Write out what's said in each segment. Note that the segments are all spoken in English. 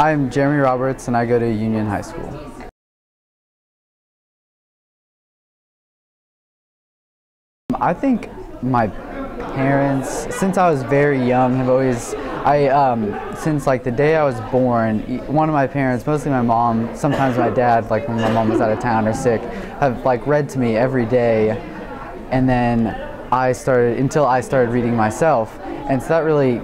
I'm Jeremy Roberts and I go to Union High School. I think my parents, since I was very young, have always, since like the day I was born, one of my parents, mostly my mom, sometimes my dad, like when my mom was out of town or sick, have like read to me every day, and then until I started reading myself, and so that really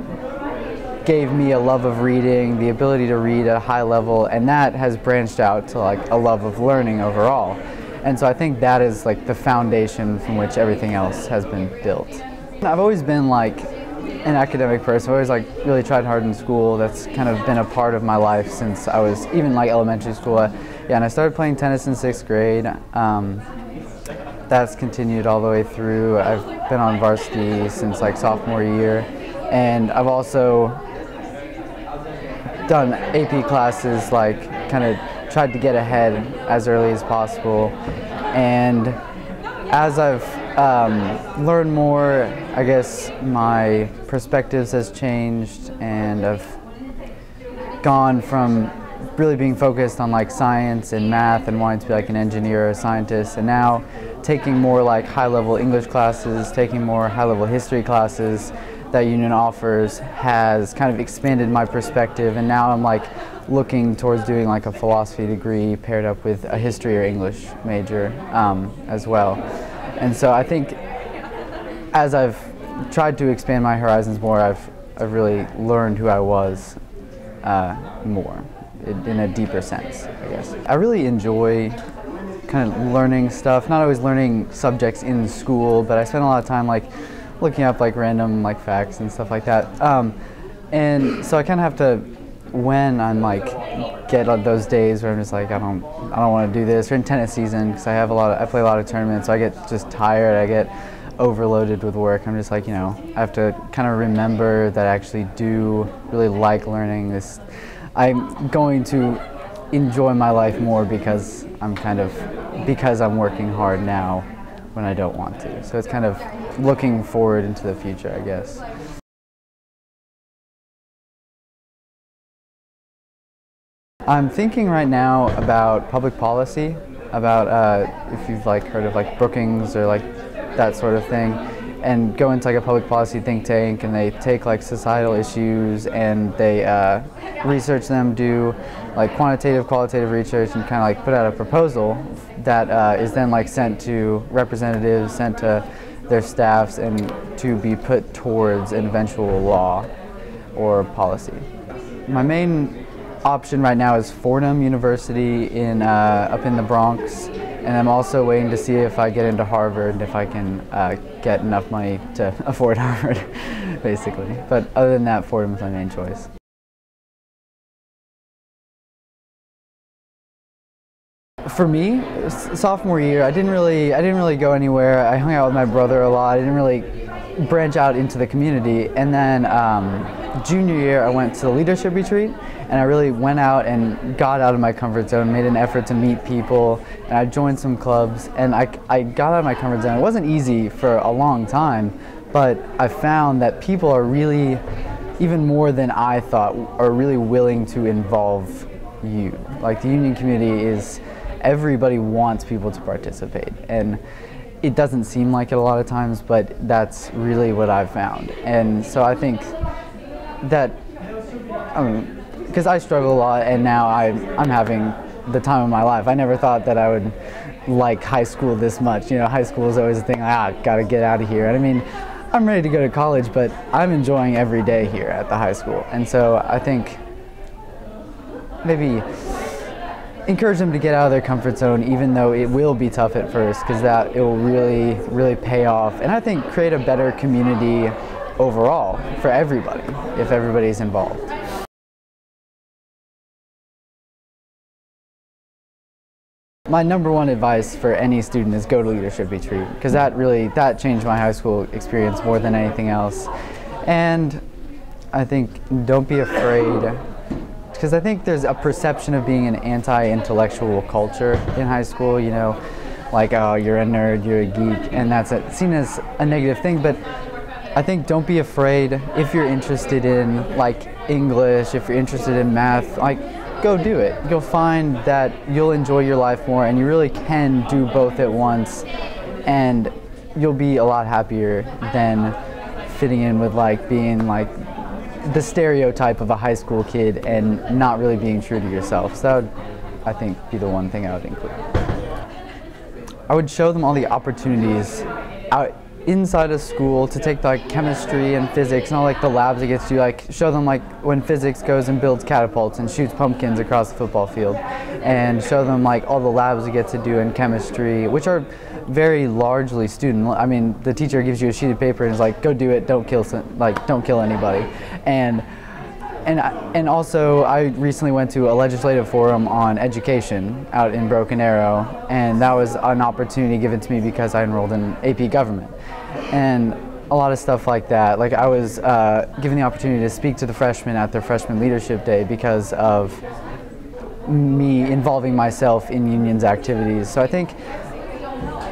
gave me a love of reading, the ability to read at a high level, and that has branched out to like a love of learning overall. And so I think that is like the foundation from which everything else has been built. I've always been like an academic person. I've always like really tried hard in school. That's kind of been a part of my life since I was even like elementary school. And I started playing tennis in 6th grade. That's continued all the way through. I've been on varsity since like sophomore year. And I've also done AP classes, like kind of tried to get ahead as early as possible, and as I've learned more, I guess my perspectives has changed, and I've gone from really being focused on like science and math and wanting to be like an engineer or a scientist, and now taking more like high-level English classes, taking more high-level history classes that Union offers has kind of expanded my perspective, and now I'm like looking towards doing like a philosophy degree paired up with a history or English major as well. And so I think as I've tried to expand my horizons more, I've really learned who I was more in a deeper sense, I guess. I really enjoy kind of learning stuff, not always learning subjects in school, but I spend a lot of time like looking up like random like facts and stuff like that. And so I kind of have to, when I'm like get on those days where I'm just like I don't want to do this, or in tennis season, because I play a lot of tournaments, so I get just tired, I get overloaded with work. I'm just like, you know, I have to kind of remember that I actually do really like learning this. I'm going to enjoy my life more because I'm working hard now when I don't want to. So it's kind of looking forward into the future, I guess. I'm thinking right now about public policy, about if you've like heard of like Brookings or like that sort of thing, and go into like a public policy think tank, and they take like societal issues and they research them, do like quantitative, qualitative research, and kind of like put out a proposal that is then like sent to representatives, sent to their staffs, and to be put towards an eventual law or policy. My main option right now is Fordham University up in the Bronx, and I'm also waiting to see if I get into Harvard, if I can get enough money to afford Harvard, basically. But other than that, Fordham's my main choice. For me, sophomore year, I didn't really go anywhere. I hung out with my brother a lot. I didn't really branch out into the community. And then junior year, I went to the leadership retreat, and I really went out and got out of my comfort zone, made an effort to meet people, and I joined some clubs, and I got out of my comfort zone. It wasn't easy for a long time, but I found that people are really, even more than I thought, are really willing to involve you. Like the Union community is, everybody wants people to participate, and it doesn't seem like it a lot of times, but that's really what I've found. And so I think that, because I struggle a lot, and now I'm having the time of my life. I never thought that I would like high school this much. You know, high school is always a thing, gotta get out of here. And I mean, I'm ready to go to college, but I'm enjoying every day here at the high school. And so I think maybe encourage them to get out of their comfort zone, even though it will be tough at first, because that it will really, really pay off. And I think create a better community overall for everybody, if everybody's involved. My number one advice for any student is go to leadership retreat, because that changed my high school experience more than anything else. And I think don't be afraid, because I think there's a perception of being an anti-intellectual culture in high school, you know, like, oh, you're a nerd, you're a geek, and that's seen as a negative thing. But I think don't be afraid if you're interested in like English, if you're interested in math, like go do it. You'll find that you'll enjoy your life more and you really can do both at once, and you'll be a lot happier than fitting in with like being like the stereotype of a high school kid and not really being true to yourself. So that would, I think, be the one thing I would include. I would show them all the opportunities out inside of school to take like chemistry and physics and all like the labs it gets to, like show them like when physics goes and builds catapults and shoots pumpkins across the football field, and show them like all the labs we get to do in chemistry, which are very largely student. I mean, the teacher gives you a sheet of paper and is like, go do it, don't kill anybody. And also, I recently went to a legislative forum on education out in Broken Arrow, and that was an opportunity given to me because I enrolled in AP Government. And a lot of stuff like that. Like I was given the opportunity to speak to the freshmen at their Freshman Leadership Day because of me involving myself in unions activities. So I think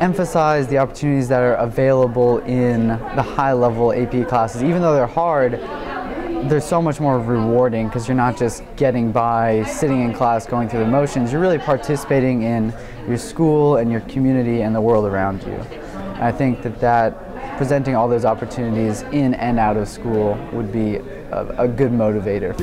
emphasize the opportunities that are available in the high-level AP classes. Even though they're hard, they're so much more rewarding because you're not just getting by sitting in class going through the motions. You're really participating in your school and your community and the world around you. And I think that presenting all those opportunities in and out of school would be a good motivator.